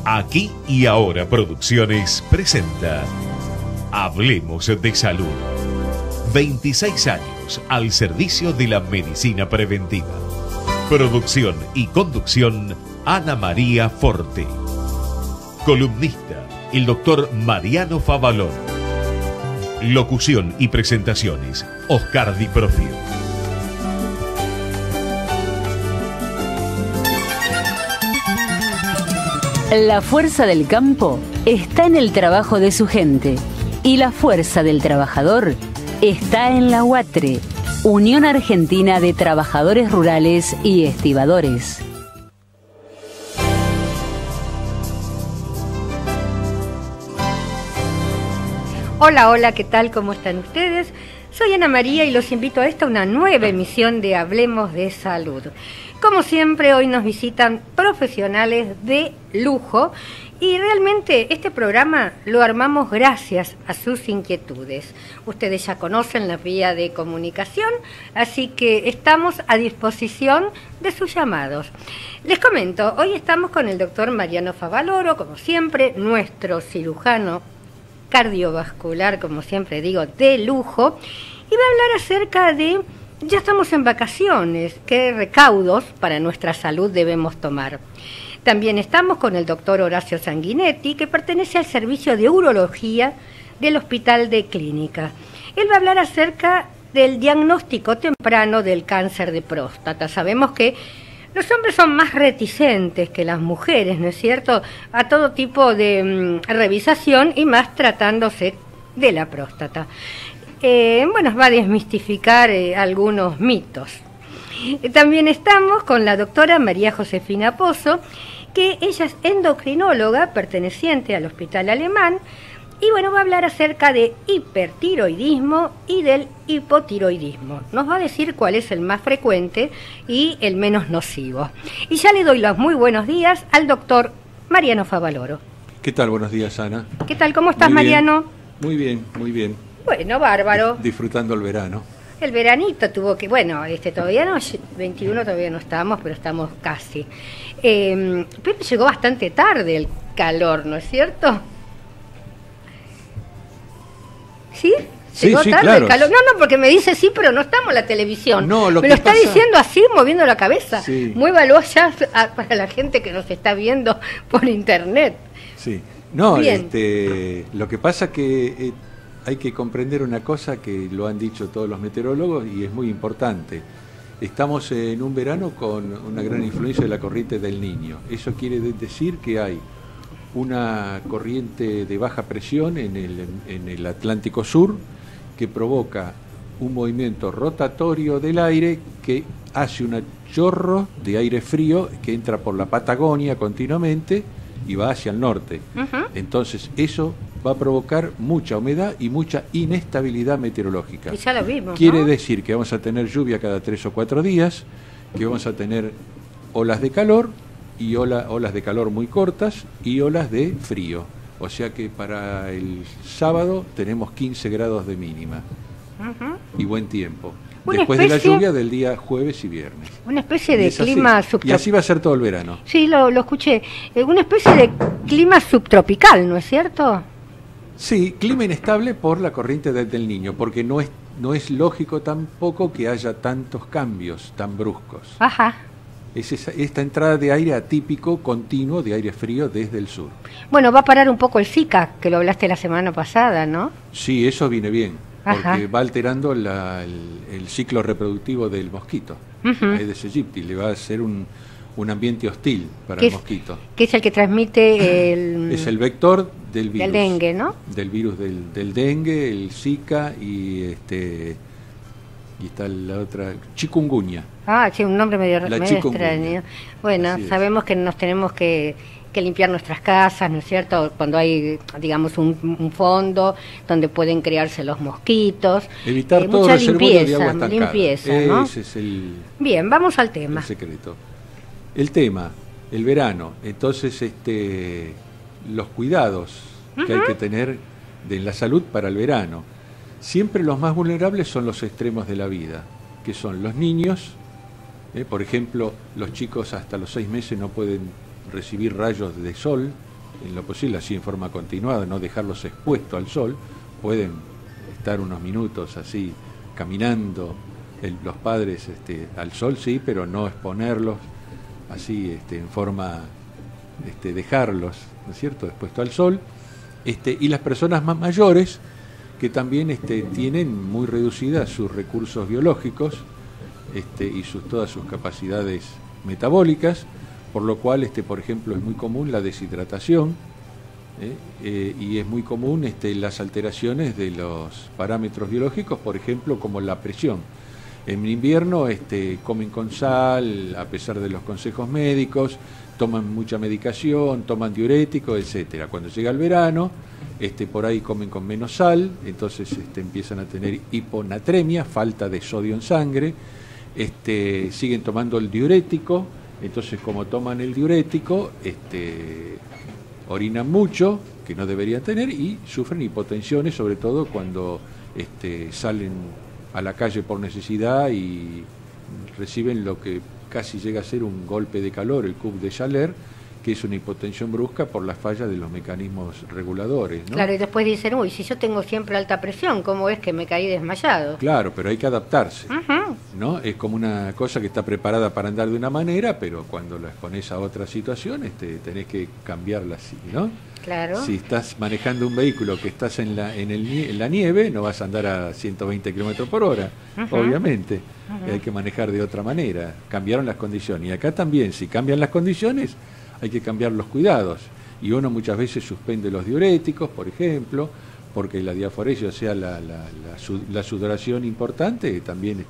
Aquí y Ahora Producciones presenta Hablemos de Salud. 26 años al servicio de la medicina preventiva. Producción y conducción, Ana María Forte. Columnista, el doctor Mariano Favaloro. Locución y presentaciones, Oscar Di Profio. La fuerza del campo está en el trabajo de su gente y la fuerza del trabajador está en la UATRE, Unión Argentina de Trabajadores Rurales y Estibadores. Hola, hola, ¿qué tal? ¿Cómo están ustedes? Soy Ana María y los invito a una nueva emisión de Hablemos de Salud. Como siempre, hoy nos visitan profesionales de lujo y realmente este programa lo armamos gracias a sus inquietudes. Ustedes ya conocen la vía de comunicación, así que estamos a disposición de sus llamados. Les comento, hoy estamos con el doctor Mariano Favaloro, como siempre, nuestro cirujano cardiovascular, como siempre digo, de lujo, y va a hablar acerca de... Ya estamos en vacaciones, ¿qué recaudos para nuestra salud debemos tomar? También estamos con el doctor Horacio Sanguinetti, que pertenece al servicio de urología del Hospital de Clínica. Él va a hablar acerca del diagnóstico temprano del cáncer de próstata. Sabemos que los hombres son más reticentes que las mujeres, ¿no es cierto?, a todo tipo de revisación y más tratándose de la próstata. Bueno, va a desmistificar algunos mitos. También estamos con la doctora María Josefina Pozo, que ella es endocrinóloga perteneciente al Hospital Alemán, y bueno, va a hablar acerca de hipertiroidismo y del hipotiroidismo. Nos va a decir cuál es el más frecuente y el menos nocivo. Y ya le doy los muy buenos días al doctor Mariano Favaloro. ¿Qué tal? Buenos días, Ana. ¿Qué tal? ¿Cómo estás, Muy bien, Mariano? Muy bien, muy bien. Bueno, bárbaro. Disfrutando el verano. El veranito tuvo que, bueno, todavía no, 21 todavía no estamos, pero estamos casi. Pero llegó bastante tarde el calor, ¿no es cierto? ¿Sí? Llegó sí, tarde claro. el calor. No, porque me dice sí, pero no estamos en la televisión. No, me lo está diciendo así, moviendo la cabeza. Sí. Muévalo allá para la gente que nos está viendo por internet. Sí. No, Bien. Lo que pasa que hay que comprender una cosa que lo han dicho todos los meteorólogos y es muy importante. Estamos en un verano con una gran influencia de la corriente del Niño. Eso quiere decir que hay una corriente de baja presión en el Atlántico Sur que provoca un movimiento rotatorio del aire que hace un chorro de aire frío que entra por la Patagonia continuamente y va hacia el norte. Entonces eso va a provocar mucha humedad y mucha inestabilidad meteorológica. Y ya lo vimos, Quiere ¿no? decir que vamos a tener lluvia cada 3 o 4 días, que vamos a tener olas de calor y olas de calor muy cortas y olas de frío. O sea que para el sábado tenemos 15 grados de mínima y buen tiempo. Después de la lluvia del día jueves y viernes. Una especie de Y es así. clima Y subtropical. así va a ser todo el verano. Sí, lo escuché. Una especie de clima subtropical, ¿no es cierto? Sí, clima inestable por la corriente del Niño, porque no es lógico tampoco que haya tantos cambios tan bruscos. Ajá. Es esta entrada de aire atípico continuo, de aire frío desde el sur. Bueno, va a parar un poco el Zika, que lo hablaste la semana pasada, ¿no? Sí, eso viene bien, porque Ajá. va alterando el ciclo reproductivo del mosquito, Aedes aegypti, le va a ser un ambiente hostil para el mosquito. Que es el que transmite el... Es el vector del virus. Del dengue, ¿no? Del virus del dengue, el Zika y está la otra, chikungunya. Ah, sí, un nombre medio Chikungunya. extraño. Bueno, Así es. sabemos que nos tenemos que limpiar nuestras casas, ¿no es cierto? Cuando hay, digamos, un fondo donde pueden criarse los mosquitos. Evitar todo mucha reservorio de agua estancada. limpieza, ¿no? Ese es el Bien, vamos al tema. secreto. El tema, el verano. Entonces, los cuidados que hay que tener de la salud para el verano. Siempre los más vulnerables son los extremos de la vida, que son los niños. Por ejemplo, los chicos hasta los 6 meses no pueden recibir rayos de sol en lo posible así en forma continuada, no dejarlos expuestos al sol. Pueden estar unos minutos así caminando los padres al sol, sí, pero no exponerlos así en forma dejarlos, ¿no es cierto?, expuestos al sol. Y las personas más mayores que también tienen muy reducidas sus recursos biológicos y todas sus capacidades metabólicas, por lo cual por ejemplo es muy común la deshidratación y es muy común las alteraciones de los parámetros biológicos, por ejemplo como la presión. En invierno comen con sal a pesar de los consejos médicos, toman mucha medicación, toman diuréticos, etcétera. Cuando llega el verano, por ahí comen con menos sal, entonces empiezan a tener hiponatremia, falta de sodio en sangre, siguen tomando el diurético, entonces como toman el diurético, orinan mucho, que no deberían tener, y sufren hipotensiones, sobre todo cuando salen a la calle por necesidad y reciben lo que casi llega a ser un golpe de calor, el coup de chaleur, que es una hipotensión brusca por la falla de los mecanismos reguladores, ¿no? Claro, y después dicen, uy, si yo tengo siempre alta presión, ¿cómo es que me caí desmayado? Claro, pero hay que adaptarse, Uh-huh. ¿no? Es como una cosa que está preparada para andar de una manera, pero cuando la expones a otra situación, tenés que cambiarla así, ¿no? Claro. Si estás manejando un vehículo que estás en la nieve, no vas a andar a 120 kilómetros por hora, Uh-huh. obviamente. Uh-huh. Hay que manejar de otra manera. Cambiaron las condiciones. Y acá también, si cambian las condiciones, hay que cambiar los cuidados. Y uno muchas veces suspende los diuréticos, por ejemplo, porque la diaforesia, o sea, la sudoración importante, también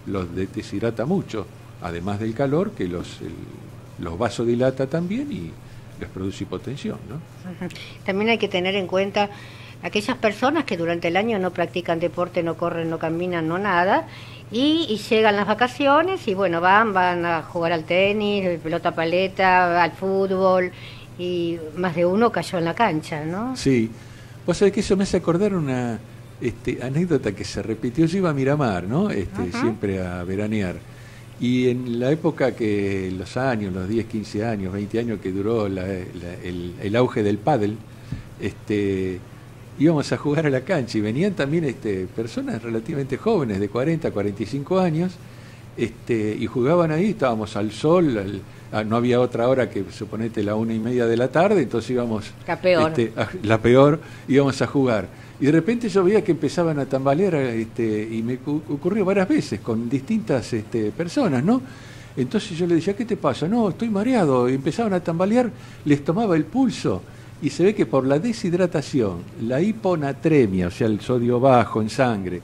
los deshidrata mucho, además del calor, que los vasodilata también y les produce hipotensión, ¿no? Uh-huh. También hay que tener en cuenta aquellas personas que durante el año no practican deporte, no corren, no caminan, no nada, y llegan las vacaciones y bueno, van a jugar al tenis, pelota paleta, al fútbol, y más de uno cayó en la cancha, ¿no? Sí. Vos sabés que eso me hace acordar una anécdota que se repitió. Yo iba a Miramar, ¿no? Uh-huh. Siempre a veranear. Y en la época que los 10, 15 años, 20 años que duró el auge del pádel, íbamos a jugar a la cancha y venían también personas relativamente jóvenes, de 40, 45 años, y jugaban ahí, estábamos al sol, no había otra hora que suponete la 1:30 de la tarde, entonces íbamos... La peor. La peor, íbamos a jugar. Y de repente yo veía que empezaban a tambalear, y me ocurrió varias veces con distintas personas, ¿no? Entonces yo le decía, ¿qué te pasa? No, estoy mareado. Y empezaban a tambalear, les tomaba el pulso, y se ve que por la deshidratación, la hiponatremia, o sea, el sodio bajo en sangre,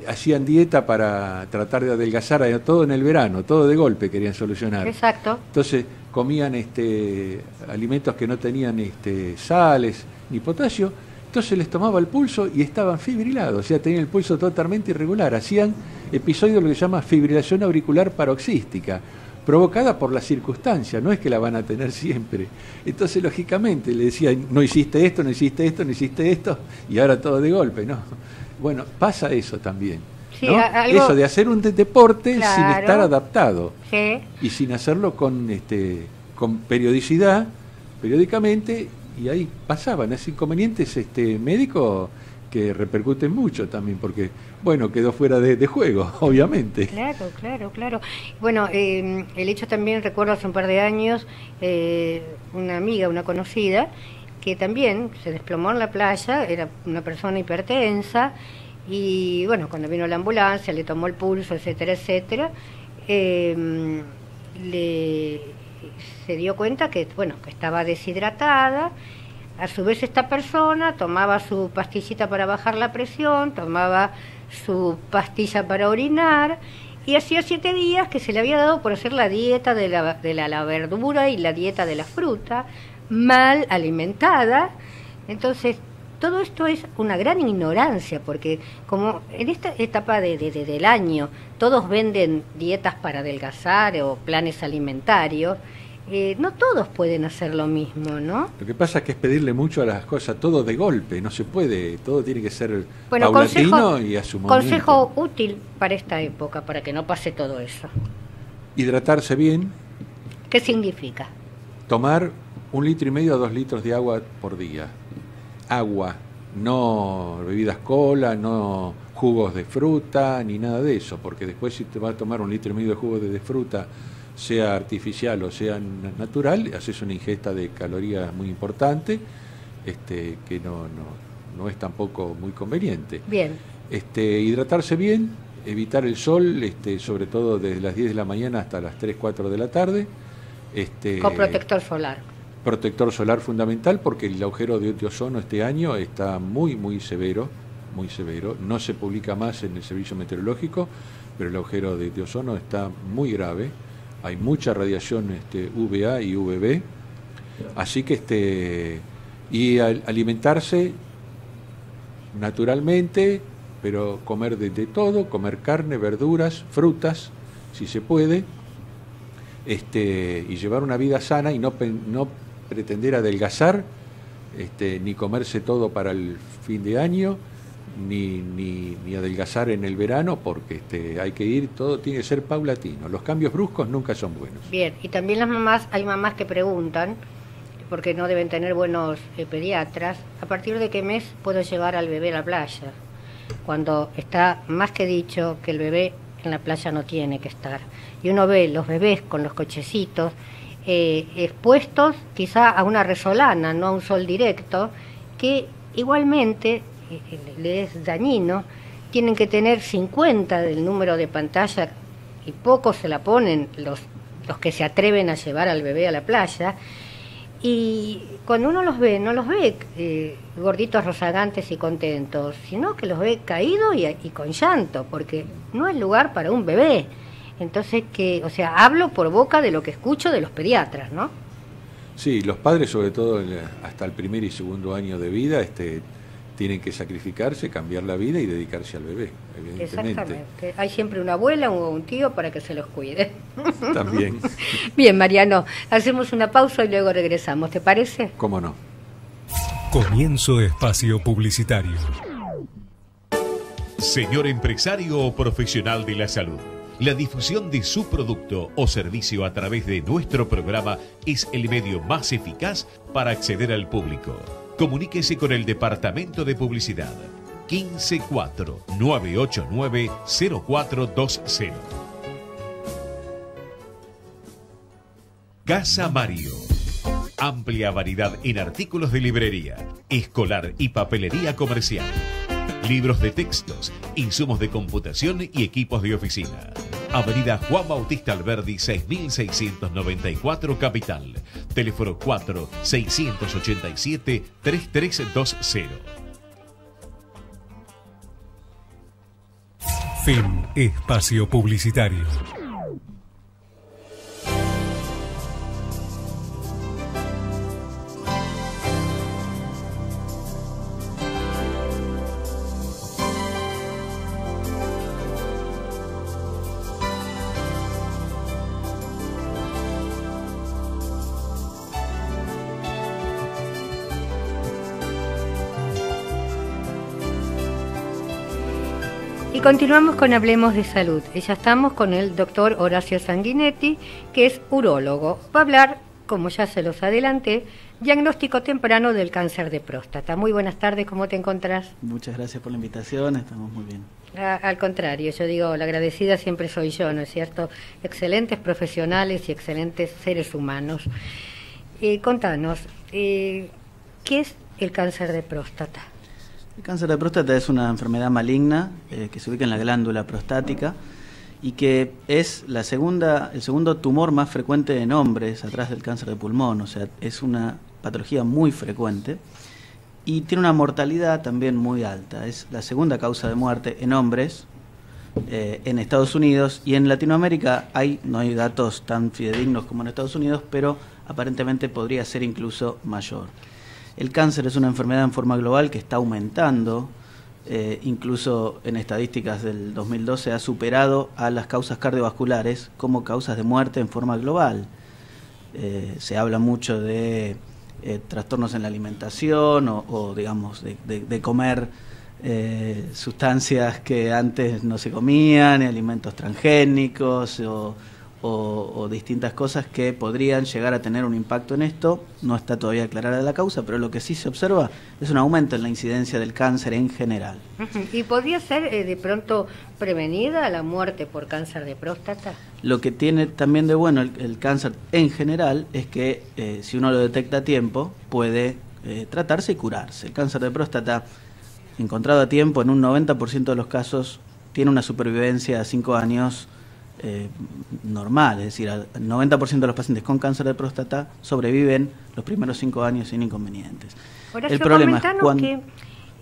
hacían dieta para tratar de adelgazar, todo en el verano, todo de golpe querían solucionar. Exacto. Entonces comían alimentos que no tenían sales ni potasio, entonces les tomaba el pulso y estaban fibrilados, o sea, tenían el pulso totalmente irregular, hacían episodios de lo que se llama fibrilación auricular paroxística, provocada por la circunstancia, no es que la van a tener siempre. Entonces, lógicamente, le decían, no hiciste esto, no hiciste esto, no hiciste esto, y ahora todo de golpe, ¿no? Bueno, pasa eso también, Sí, ¿no? Eso de hacer un deporte Claro. sin estar adaptado Sí. y sin hacerlo con periodicidad, periódicamente, y ahí pasaban esos inconvenientes médicos que repercuten mucho también, porque, bueno, quedó fuera de juego, obviamente. Claro. Bueno, el hecho también, recuerdo hace un par de años, una amiga, una conocida, que también se desplomó en la playa, era una persona hipertensa, y bueno, cuando vino la ambulancia, le tomó el pulso, etcétera, se dio cuenta que, bueno, que estaba deshidratada. A su vez esta persona tomaba su pastillita para bajar la presión, tomaba su pastilla para orinar, y hacía 7 días que se le había dado por hacer la dieta de la verdura y la dieta de la fruta, mal alimentada. Entonces, todo esto es una gran ignorancia, porque como en esta etapa del año todos venden dietas para adelgazar o planes alimentarios, no todos pueden hacer lo mismo, ¿no? Lo que pasa es que es pedirle mucho a las cosas, todo de golpe, no se puede, todo tiene que ser paulatino y a su momento. Consejo útil para esta época, para que no pase todo eso. Hidratarse bien. ¿Qué significa? tomar 1,5 litros a 2 litros de agua por día. Agua, no bebidas cola, no jugos de fruta, ni nada de eso, porque después si te vas a tomar 1,5 litros de jugo de fruta, sea artificial o sea natural, haces una ingesta de calorías muy importante, que no es tampoco muy conveniente. Bien. Hidratarse bien, evitar el sol, sobre todo desde las 10 de la mañana hasta las 3, 4 de la tarde. Con protector solar. Protector solar fundamental, porque el agujero de ozono este año está muy, muy severo, muy severo. No se publica más en el servicio meteorológico, pero el agujero de ozono está muy grave. Hay mucha radiación UVA y UVB, así que alimentarse naturalmente, pero comer de todo, comer carne, verduras, frutas, si se puede, y llevar una vida sana y no pretender adelgazar, ni comerse todo para el fin de año, ni adelgazar en el verano, porque hay que ir, todo tiene que ser paulatino. Los cambios bruscos nunca son buenos. Bien, y también hay mamás que preguntan, porque no deben tener buenos pediatras, ¿a partir de qué mes puedo llevar al bebé a la playa? Cuando está más que dicho que el bebé en la playa no tiene que estar. Y uno ve los bebés con los cochecitos expuestos quizá a una resolana, no a un sol directo, que igualmente le es dañino. Tienen que tener 50 del número de pantalla y pocos se la ponen los que se atreven a llevar al bebé a la playa. Y cuando uno los ve, no los ve gorditos, rozagantes y contentos, sino que los ve caídos y con llanto, porque no es lugar para un bebé. Entonces, hablo por boca de lo que escucho de los pediatras, ¿no? Sí, los padres, sobre todo hasta el primer y segundo año de vida, tienen que sacrificarse, cambiar la vida y dedicarse al bebé, evidentemente. Exactamente. Hay siempre una abuela o un tío para que se los cuide. También. Bien, Mariano, hacemos una pausa y luego regresamos, ¿te parece? ¿Cómo no? Comienzo espacio publicitario. Señor empresario o profesional de la salud, la difusión de su producto o servicio a través de nuestro programa es el medio más eficaz para acceder al público. Comuníquese con el Departamento de Publicidad 154-989-0420. Casa Mario. Amplia variedad en artículos de librería, escolar y papelería comercial. Libros de textos, insumos de computación y equipos de oficina. Avenida Juan Bautista Alberdi, 6694 Capital. Teléfono 4-687-3320. Fin espacio publicitario. Y continuamos con Hablemos de Salud. Ya estamos con el doctor Horacio Sanguinetti, que es urólogo. Va a hablar, como ya se los adelanté, diagnóstico temprano del cáncer de próstata. Muy buenas tardes, ¿cómo te encontrás? Muchas gracias por la invitación, estamos muy bien. Al contrario, yo digo, la agradecida siempre soy yo, ¿no es cierto? Excelentes profesionales y excelentes seres humanos. Contanos, ¿qué es el cáncer de próstata? El cáncer de próstata es una enfermedad maligna que se ubica en la glándula prostática y que es el segundo tumor más frecuente en hombres atrás del cáncer de pulmón, o sea, es una patología muy frecuente y tiene una mortalidad también muy alta. Es la segunda causa de muerte en hombres en Estados Unidos, y en Latinoamérica no hay datos tan fidedignos como en Estados Unidos, pero aparentemente podría ser incluso mayor. El cáncer es una enfermedad en forma global que está aumentando, incluso en estadísticas del 2012 ha superado a las causas cardiovasculares como causas de muerte en forma global. Se habla mucho de trastornos en la alimentación o digamos, de comer sustancias que antes no se comían, alimentos transgénicos o distintas cosas que podrían llegar a tener un impacto en esto. No está todavía aclarada la causa, pero lo que sí se observa es un aumento en la incidencia del cáncer en general. ¿Y podría ser de pronto prevenida la muerte por cáncer de próstata? Lo que tiene también de bueno el cáncer en general es que si uno lo detecta a tiempo puede tratarse y curarse. El cáncer de próstata encontrado a tiempo en un 90% de los casos tiene una supervivencia a 5 años normal, es decir, el 90% de los pacientes con cáncer de próstata sobreviven los primeros 5 años sin inconvenientes. Horacio, el problema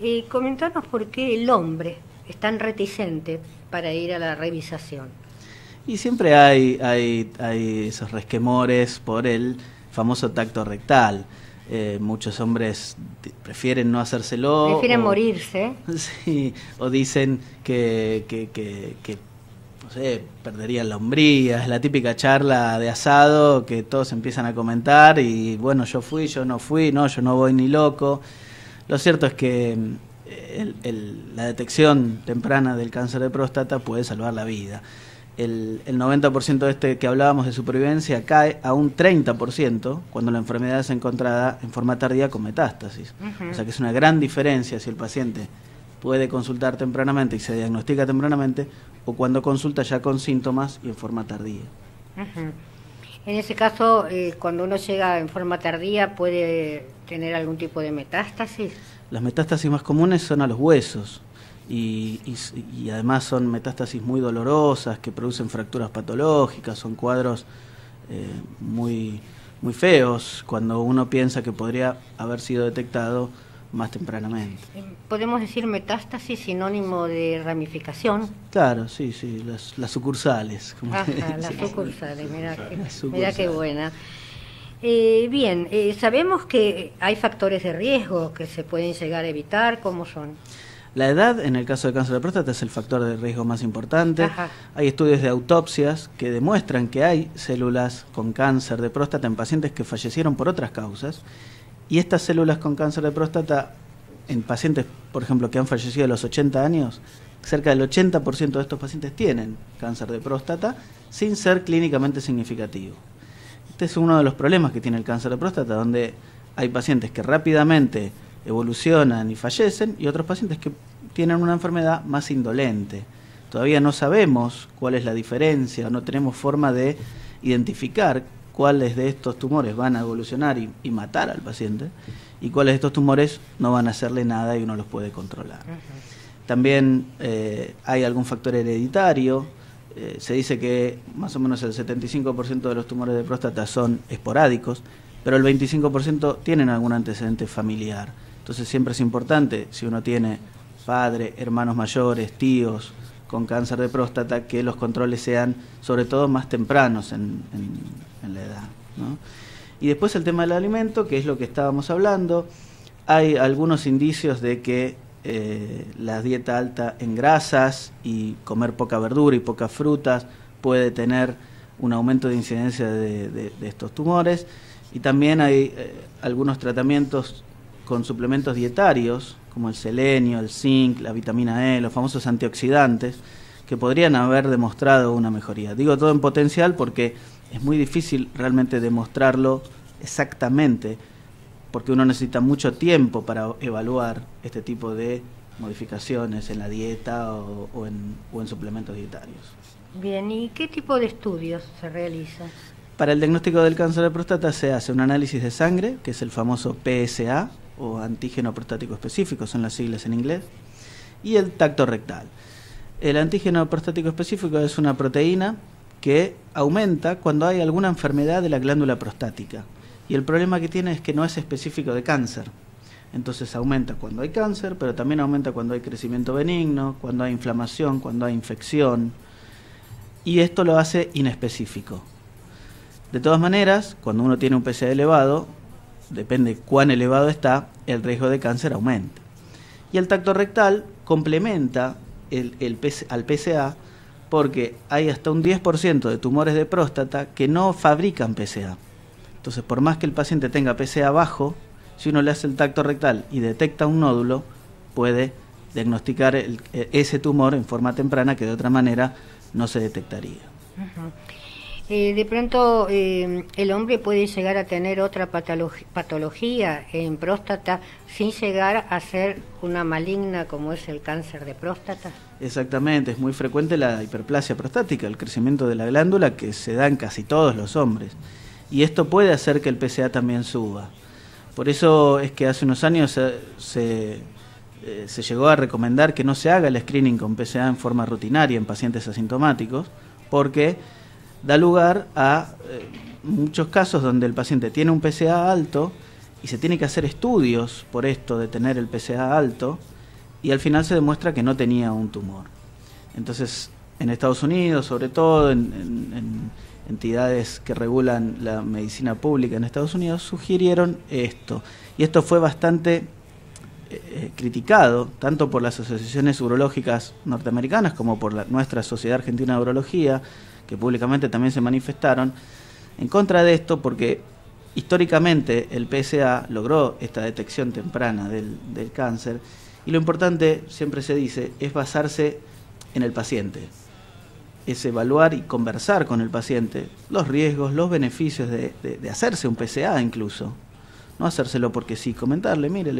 es comentanos por qué el hombre es tan reticente para ir a la revisación. Y siempre hay esos resquemores por el famoso tacto rectal. Muchos hombres prefieren no hacérselo. Prefieren morirse. Sí, o dicen que no sé, perderían la hombría. Es la típica charla de asado que todos empiezan a comentar y bueno, yo fui, yo no fui, no, yo no voy ni loco. Lo cierto es que la detección temprana del cáncer de próstata puede salvar la vida. El 90% de este que hablábamos de supervivencia cae a un 30% cuando la enfermedad es encontrada en forma tardía con metástasis. O sea que es una gran diferencia si el paciente puede consultar tempranamente y se diagnostica tempranamente o cuando consulta ya con síntomas y en forma tardía. En ese caso, cuando uno llega en forma tardía, ¿puede tener algún tipo de metástasis? Las metástasis más comunes son a los huesos. Y además son metástasis muy dolorosas que producen fracturas patológicas, son cuadros muy feos cuando uno piensa que podría haber sido detectado más tempranamente. ¿Podemos decir metástasis sinónimo de ramificación? Claro, sí, las sucursales. Las sucursales, mira qué buena. Bien, sabemos que hay factores de riesgo que se pueden llegar a evitar, ¿cómo son? La edad, en el caso de cáncer de próstata, es el factor de riesgo más importante. Hay estudios de autopsias que demuestran que hay células con cáncer de próstata en pacientes que fallecieron por otras causas. Y estas células con cáncer de próstata, en pacientes, por ejemplo, que han fallecido a los 80 años, cerca del 80% de estos pacientes tienen cáncer de próstata sin ser clínicamente significativo. Este es uno de los problemas que tiene el cáncer de próstata, donde hay pacientes que rápidamente evolucionan y fallecen y otros pacientes que tienen una enfermedad más indolente. Todavía no sabemos cuál es la diferencia, no tenemos forma de identificar cuáles de estos tumores van a evolucionar y matar al paciente y cuáles de estos tumores no van a hacerle nada y uno los puede controlar. También hay algún factor hereditario. Se dice que más o menos el 75% de los tumores de próstata son esporádicos, pero el 25% tienen algún antecedente familiar. Entonces siempre es importante, si uno tiene padre, hermanos mayores, tíos con cáncer de próstata, que los controles sean sobre todo más tempranos en la edad, ¿no? Y después el tema del alimento, que es lo que estábamos hablando. Hay algunos indicios de que la dieta alta en grasas y comer poca verdura y pocas frutas puede tener un aumento de incidencia de estos tumores. Y también hay algunos tratamientos con suplementos dietarios, como el selenio, el zinc, la vitamina E, los famosos antioxidantes, que podrían haber demostrado una mejoría. Digo todo en potencial porque es muy difícil realmente demostrarlo exactamente, porque uno necesita mucho tiempo para evaluar este tipo de modificaciones en la dieta o en suplementos dietarios. Bien, ¿y qué tipo de estudios se realizan? Para el diagnóstico del cáncer de próstata se hace un análisis de sangre, que es el famoso PSA, o antígeno prostático específico, son las siglas en inglés, y el tacto rectal. El antígeno prostático específico es una proteína que aumenta cuando hay alguna enfermedad de la glándula prostática. Y el problema que tiene es que no es específico de cáncer. Entonces aumenta cuando hay cáncer, pero también aumenta cuando hay crecimiento benigno, cuando hay inflamación, cuando hay infección. Y esto lo hace inespecífico. De todas maneras, cuando uno tiene un PSA elevado, depende cuán elevado está, el riesgo de cáncer aumenta. Y el tacto rectal complementa al PSA porque hay hasta un 10% de tumores de próstata que no fabrican PSA. Entonces, por más que el paciente tenga PSA bajo, si uno le hace el tacto rectal y detecta un nódulo, puede diagnosticar ese tumor en forma temprana que de otra manera no se detectaría. De pronto el hombre puede llegar a tener otra patología en próstata sin llegar a ser una maligna como es el cáncer de próstata. Exactamente, es muy frecuente la hiperplasia prostática, el crecimiento de la glándula que se da en casi todos los hombres. Y esto puede hacer que el PSA también suba. Por eso es que hace unos años se llegó a recomendar que no se haga el screening con PSA en forma rutinaria en pacientes asintomáticos, porque da lugar a muchos casos donde el paciente tiene un PSA alto y se tiene que hacer estudios por esto de tener el PSA alto, y al final se demuestra que no tenía un tumor. Entonces, en Estados Unidos, sobre todo en entidades que regulan la medicina pública en Estados Unidos, sugirieron esto. Y esto fue bastante criticado, tanto por las asociaciones urológicas norteamericanas como por nuestra Sociedad Argentina de Urología, que públicamente también se manifestaron en contra de esto, porque históricamente el PSA logró esta detección temprana del cáncer, y lo importante, siempre se dice, es basarse en el paciente, es evaluar y conversar con el paciente los riesgos, los beneficios de hacerse un PSA incluso. No hacérselo porque sí, comentarle, mire,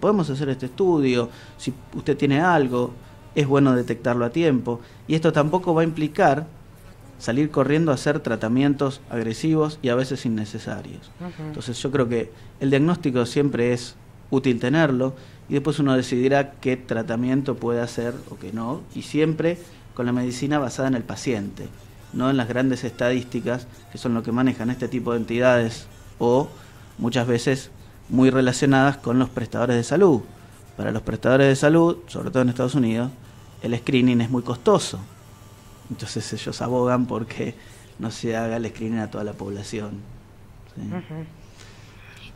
podemos hacer este estudio, si usted tiene algo, es bueno detectarlo a tiempo, y esto tampoco va a implicar salir corriendo a hacer tratamientos agresivos y a veces innecesarios. Entonces yo creo que el diagnóstico siempre es útil tenerlo, y después uno decidirá qué tratamiento puede hacer o qué no, y siempre con la medicina basada en el paciente, no en las grandes estadísticas que son lo que manejan este tipo de entidades, o muchas veces muy relacionadas con los prestadores de salud. Para los prestadores de salud, sobre todo en Estados Unidos, el screening es muy costoso. Entonces ellos abogan porque no se haga el screening a toda la población.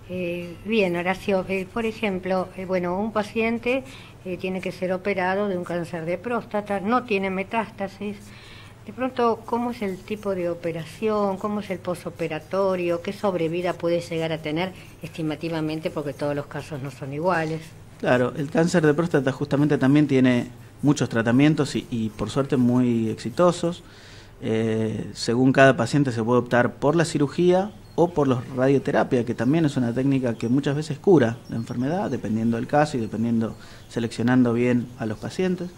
¿Sí? Bien, Horacio, por ejemplo, un paciente tiene que ser operado de un cáncer de próstata, no tiene metástasis. De pronto, ¿cómo es el tipo de operación? ¿Cómo es el posoperatorio? ¿Qué sobrevida puede llegar a tener estimativamente? Porque todos los casos no son iguales. Claro, el cáncer de próstata justamente también tiene muchos tratamientos y por suerte muy exitosos. Según cada paciente se puede optar por la cirugía o por la radioterapia, que también es una técnica que muchas veces cura la enfermedad, dependiendo del caso y seleccionando bien a los pacientes.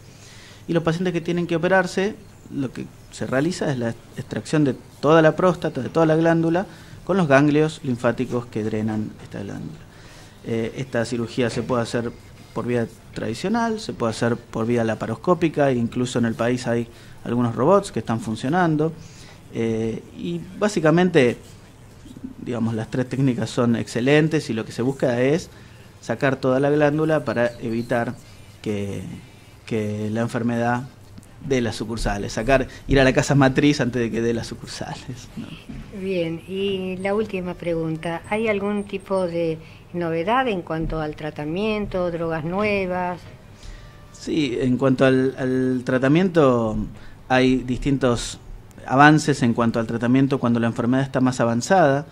Y los pacientes que tienen que operarse, lo que se realiza es la extracción de toda la próstata, de toda la glándula, con los ganglios linfáticos que drenan esta glándula. Esta cirugía se puede hacer por vía tradicional, se puede hacer por vía laparoscópica, e incluso en el país hay algunos robots que están funcionando. Y básicamente, digamos, las tres técnicas son excelentes y lo que se busca es sacar toda la glándula para evitar que la enfermedad dé las sucursales, ir a la casa matriz antes de que dé las sucursales, ¿no? Bien, y la última pregunta, ¿hay algún tipo de novedad en cuanto al tratamiento, drogas nuevas? Sí, en cuanto al tratamiento hay distintos avances en cuanto al tratamiento cuando la enfermedad está más avanzada,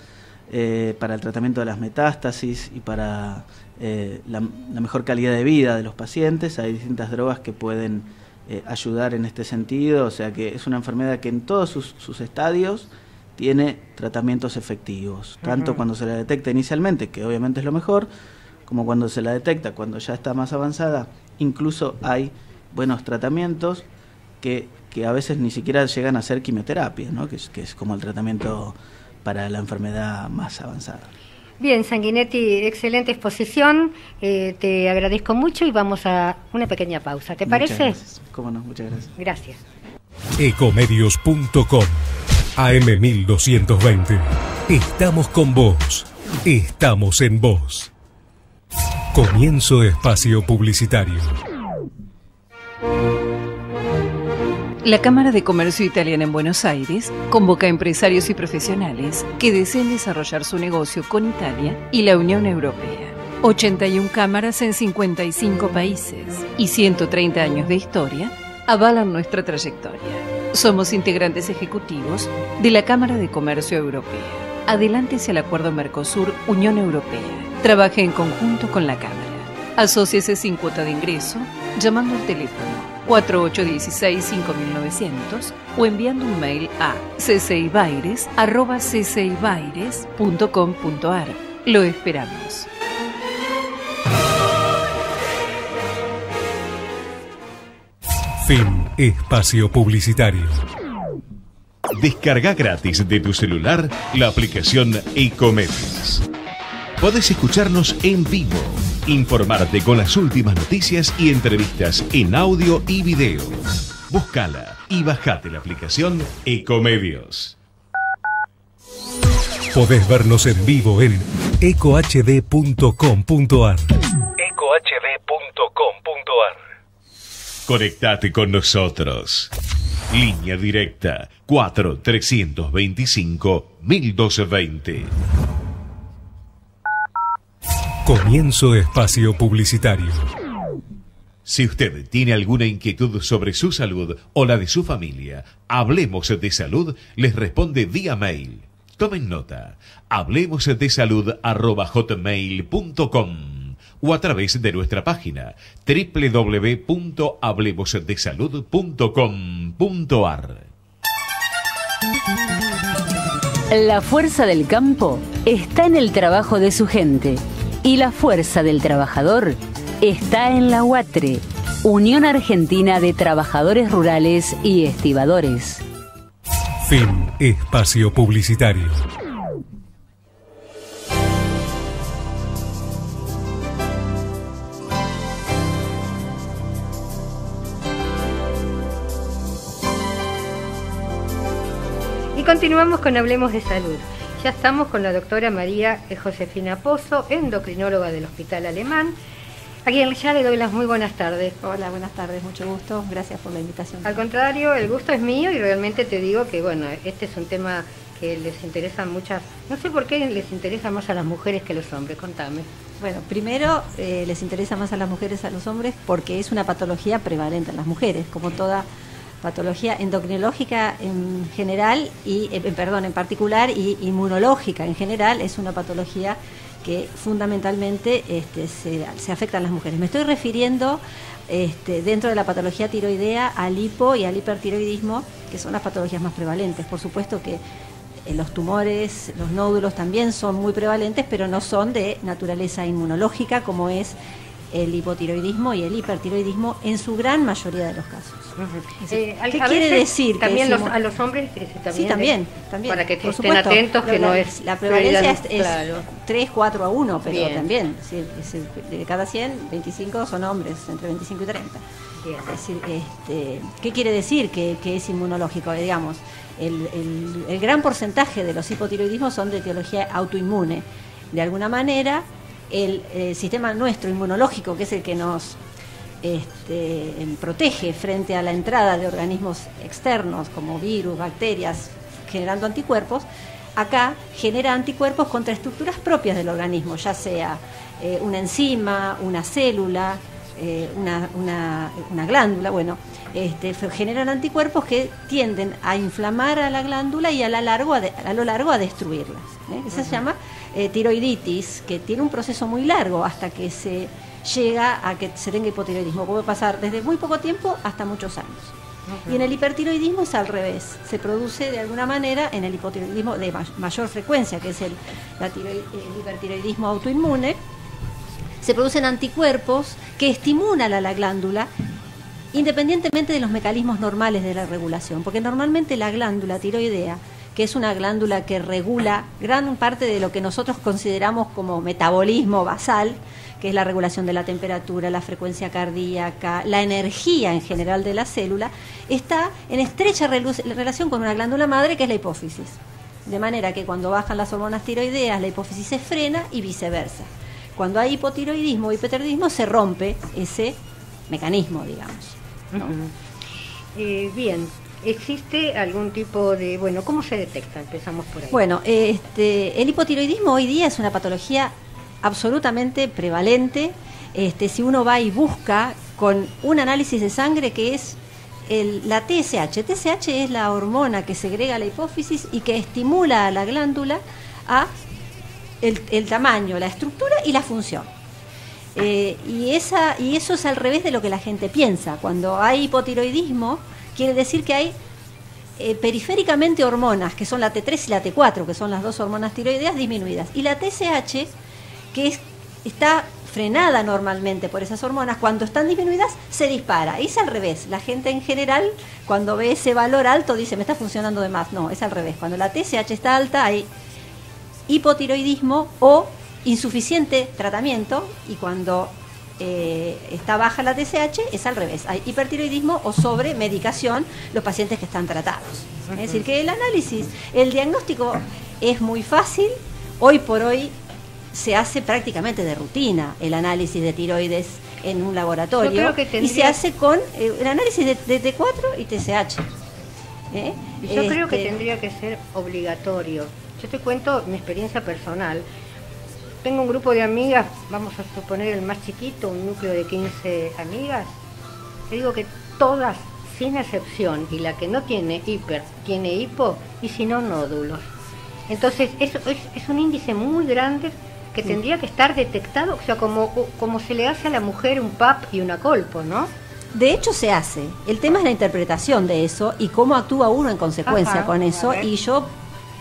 para el tratamiento de las metástasis y para la mejor calidad de vida de los pacientes. Hay distintas drogas que pueden ayudar en este sentido, o sea que es una enfermedad que en todos sus estadios tiene tratamientos efectivos, tanto cuando se la detecta inicialmente, que obviamente es lo mejor, como cuando se la detecta cuando ya está más avanzada. Incluso hay buenos tratamientos que a veces ni siquiera llegan a ser quimioterapia, ¿no? que es como el tratamiento para la enfermedad más avanzada. Bien, Sanguinetti, excelente exposición, te agradezco mucho y vamos a una pequeña pausa, ¿te parece? Muchas gracias. Cómo no, muchas gracias. Gracias. Ecomedios.com AM1220. Estamos con vos. Estamos en vos. Comienzo de espacio publicitario. La Cámara de Comercio Italiana en Buenos Aires convoca a empresarios y profesionales que deseen desarrollar su negocio con Italia y la Unión Europea. 81 cámaras en 55 países y 130 años de historia avalan nuestra trayectoria. Somos integrantes ejecutivos de la Cámara de Comercio Europea. Adelántese al Acuerdo Mercosur-Unión Europea. Trabaje en conjunto con la Cámara. Asóciese sin cuota de ingreso llamando al teléfono 4816-5900 o enviando un mail a cceibaires@cceibaires.com.ar. Lo esperamos. Fin espacio publicitario. Descarga gratis de tu celular la aplicación Ecomedios. Podés escucharnos en vivo, informarte con las últimas noticias y entrevistas en audio y video. Búscala y bajate la aplicación Ecomedios. Podés vernos en vivo en ecohd.com.ar. Conectate con nosotros. Línea directa 4-325-1220. Comienzo espacio publicitario. Si usted tiene alguna inquietud sobre su salud o la de su familia, Hablemos de Salud les responde vía mail. Tomen nota, hablemosdesalud@hotmail.com o a través de nuestra página www.hablemosdesalud.com.ar. La fuerza del campo está en el trabajo de su gente y la fuerza del trabajador está en la UATRE, Unión Argentina de Trabajadores Rurales y Estibadores. Fin espacio publicitario. Y continuamos con Hablemos de Salud. Ya estamos con la doctora María Josefina Pozo, endocrinóloga del Hospital Alemán, a quien ya le doy las muy buenas tardes. Hola, buenas tardes, mucho gusto, gracias por la invitación. Al contrario, el gusto es mío y realmente te digo que, bueno, este es un tema que les interesa a muchas, no sé por qué les interesa más a las mujeres que a los hombres, contame. Bueno, primero les interesa más a las mujeres a los hombres porque es una patología prevalente en las mujeres, como toda patología endocrinológica en general y en particular y inmunológica en general es una patología que fundamentalmente se afecta a las mujeres. Me estoy refiriendo dentro de la patología tiroidea al hipo y al hipertiroidismo, que son las patologías más prevalentes. Por supuesto que los tumores, los nódulos también son muy prevalentes, pero no son de naturaleza inmunológica como es el hipotiroidismo y el hipertiroidismo en su gran mayoría de los casos. ¿Qué quiere decir? También a los hombres también. Sí, también. Para que estén atentos, que no es... La prevalencia es claro. 3-4-1, pero Bien. también, de cada 100, 25 son hombres, entre 25 y 30. Bien. Es decir, ¿qué quiere decir que es inmunológico? Digamos, el gran porcentaje de los hipotiroidismos son de etiología autoinmune. De alguna manera, el sistema nuestro inmunológico, que es el que nos protege frente a la entrada de organismos externos como virus, bacterias, generando anticuerpos, acá genera anticuerpos contra estructuras propias del organismo, ya sea una enzima, una célula, una glándula, generan anticuerpos que tienden a inflamar a la glándula y a lo largo a destruirlas. Eso se llama tiroiditis, que tiene un proceso muy largo hasta que se llega a que se tenga hipotiroidismo. Puede pasar desde muy poco tiempo hasta muchos años. Y en el hipertiroidismo es al revés, se produce de alguna manera en el hipotiroidismo de mayor frecuencia, que es el hipertiroidismo autoinmune. Se producen anticuerpos que estimulan a la glándula independientemente de los mecanismos normales de la regulación, porque normalmente la glándula tiroidea, que es una glándula que regula gran parte de lo que nosotros consideramos como metabolismo basal, que es la regulación de la temperatura, la frecuencia cardíaca, la energía en general de la célula, está en estrecha relación con una glándula madre que es la hipófisis. De manera que cuando bajan las hormonas tiroideas, la hipófisis se frena y viceversa. Cuando hay hipotiroidismo o hipertiroidismo se rompe ese mecanismo, digamos, ¿no? Bien, ¿existe algún tipo de... ¿cómo se detecta? Empezamos por ahí. Bueno, el hipotiroidismo hoy día es una patología absolutamente prevalente. Si uno va y busca con un análisis de sangre que es la TSH. TSH es la hormona que segrega la hipófisis y que estimula a la glándula a el tamaño, la estructura y la función. Y eso es al revés de lo que la gente piensa. Cuando hay hipotiroidismo, quiere decir que hay periféricamente hormonas, que son la T3 y la T4, que son las dos hormonas tiroideas disminuidas. Y la TSH, que está frenada normalmente por esas hormonas, cuando están disminuidas se dispara. Y es al revés. La gente en general, cuando ve ese valor alto, dice, me está funcionando de más. No, es al revés. Cuando la TSH está alta, hay hipotiroidismo o insuficiente tratamiento, y cuando está baja la TSH es al revés, hay hipertiroidismo o sobremedicación los pacientes que están tratados. Es decir, que el diagnóstico es muy fácil. Hoy por hoy se hace prácticamente de rutina el análisis de tiroides en un laboratorio, y se hace con el análisis de T4 y TSH. Yo creo que tendría que ser obligatorio. Yo te cuento mi experiencia personal. Tengo un grupo de amigas, vamos a suponer el más chiquito, un núcleo de 15 amigas. Te digo que todas, sin excepción, y la que no tiene hiper, tiene hipo, y si no, nódulos. Entonces, eso es un índice muy grande que tendría que estar detectado, o sea, como se le hace a la mujer un PAP y una colpo, ¿no? De hecho se hace. El tema es la interpretación de eso y cómo actúa uno en consecuencia con eso. Y yo,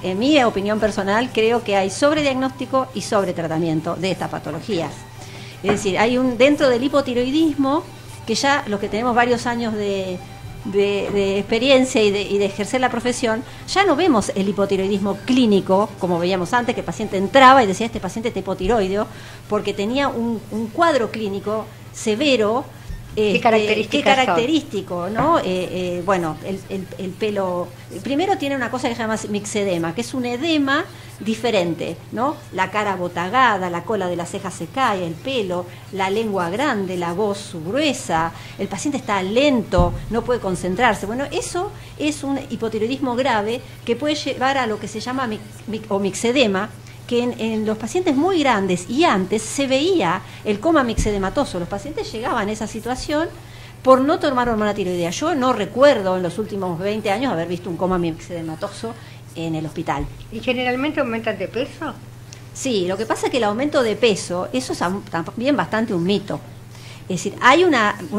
en mi opinión personal, creo que hay sobrediagnóstico y sobretratamiento de estas patologías. Es decir, hay dentro del hipotiroidismo, que ya los que tenemos varios años de experiencia y de ejercer la profesión, ya no vemos el hipotiroidismo clínico, como veíamos antes, que el paciente entraba y decía, este paciente está hipotiroideo, porque tenía un cuadro clínico severo. ¿Qué característico, ¿no? Bueno, el pelo... Primero tiene una cosa que se llama mixedema, que es un edema diferente, ¿no? La cara abotagada, la cola de las cejas se cae, el pelo, la lengua grande, la voz gruesa, el paciente está lento, no puede concentrarse. Bueno, eso es un hipotiroidismo grave que puede llevar a lo que se llama mixedema, que en los pacientes muy grandes y antes se veía el coma mixedematoso. Los pacientes llegaban a esa situación por no tomar hormona tiroidea. Yo no recuerdo en los últimos 20 años haber visto un coma mixedematoso en el hospital. ¿Y generalmente aumentan de peso? Sí, lo que pasa es que el aumento de peso, eso es también bastante un mito. Es decir, hay un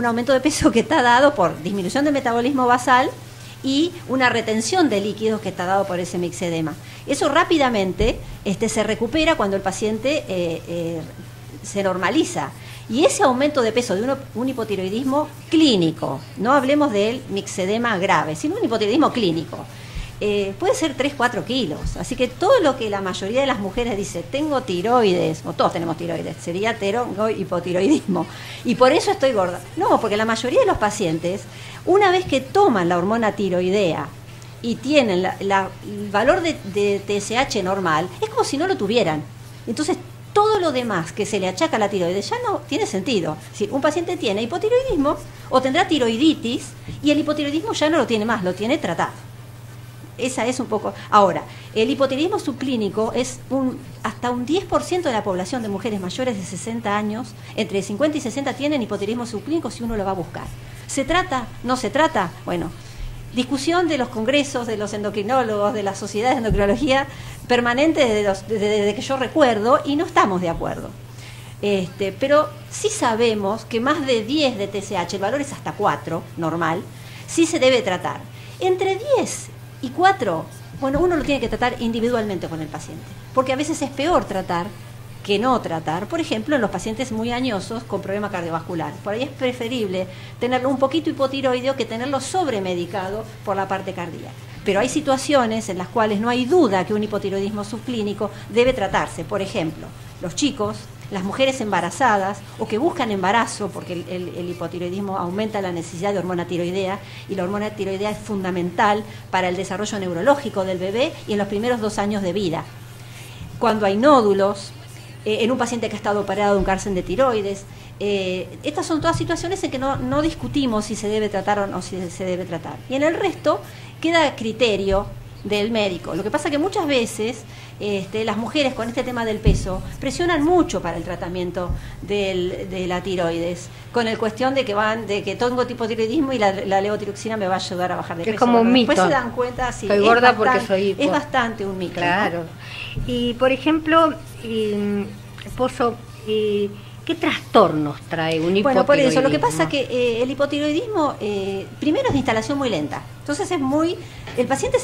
aumento de peso que está dado por disminución del metabolismo basal y una retención de líquidos que está dado por ese mixedema. Eso rápidamente se recupera cuando el paciente se normaliza. Y ese aumento de peso de un hipotiroidismo clínico, no hablemos del mixedema grave, sino un hipotiroidismo clínico, puede ser 3-4 kilos. Así que todo lo que la mayoría de las mujeres dice, tengo tiroides, o todos tenemos tiroides, sería hipotiroidismo, y por eso estoy gorda. No, porque la mayoría de los pacientes, una vez que toman la hormona tiroidea y tienen el valor de TSH normal, es como si no lo tuvieran. Entonces, todo lo demás que se le achaca a la tiroides ya no tiene sentido. Si un paciente tiene hipotiroidismo o tendrá tiroiditis y el hipotiroidismo ya no lo tiene más, lo tiene tratado. Esa es un poco... Ahora, el hipotiroidismo subclínico es hasta un 10% de la población de mujeres mayores de 60 años, entre 50 y 60 tienen hipotiroidismo subclínico si uno lo va a buscar. ¿Se trata? ¿No se trata? Bueno, discusión de los congresos, de los endocrinólogos, de las sociedades de endocrinología permanente desde que yo recuerdo, y no estamos de acuerdo. Pero sí sabemos que más de 10 de TSH, el valor es hasta 4, normal, sí se debe tratar. Entre 10 y 4, bueno, uno lo tiene que tratar individualmente con el paciente, porque a veces es peor tratar que no tratar. Por ejemplo, en los pacientes muy añosos con problema cardiovascular. Por ahí es preferible tenerlo un poquito hipotiroideo que tenerlo sobremedicado por la parte cardíaca. Pero hay situaciones en las cuales no hay duda que un hipotiroidismo subclínico debe tratarse. Por ejemplo, los chicos, las mujeres embarazadas o que buscan embarazo, porque el hipotiroidismo aumenta la necesidad de hormona tiroidea, y la hormona tiroidea es fundamental para el desarrollo neurológico del bebé y en los primeros 2 años de vida. Cuando hay nódulos, en un paciente que ha estado operado de un cáncer de tiroides, estas son todas situaciones en que no discutimos si se debe tratar o no si se debe tratar. Y en el resto queda a criterio del médico. Lo que pasa que muchas veces las mujeres con este tema del peso presionan mucho para el tratamiento de la tiroides, con el cuestión de que tengo hipotiroidismo y la levotiroxina me va a ayudar a bajar de peso. Es como un mito. Después se dan cuenta, sí, estoy gorda porque soy hipo. Es bastante un mito. Claro. ¿No? Y por ejemplo, esposo, ¿Qué trastornos trae un hipotiroidismo? Bueno, por eso, lo que pasa que el hipotiroidismo, primero es de instalación muy lenta. Entonces es muy... El paciente,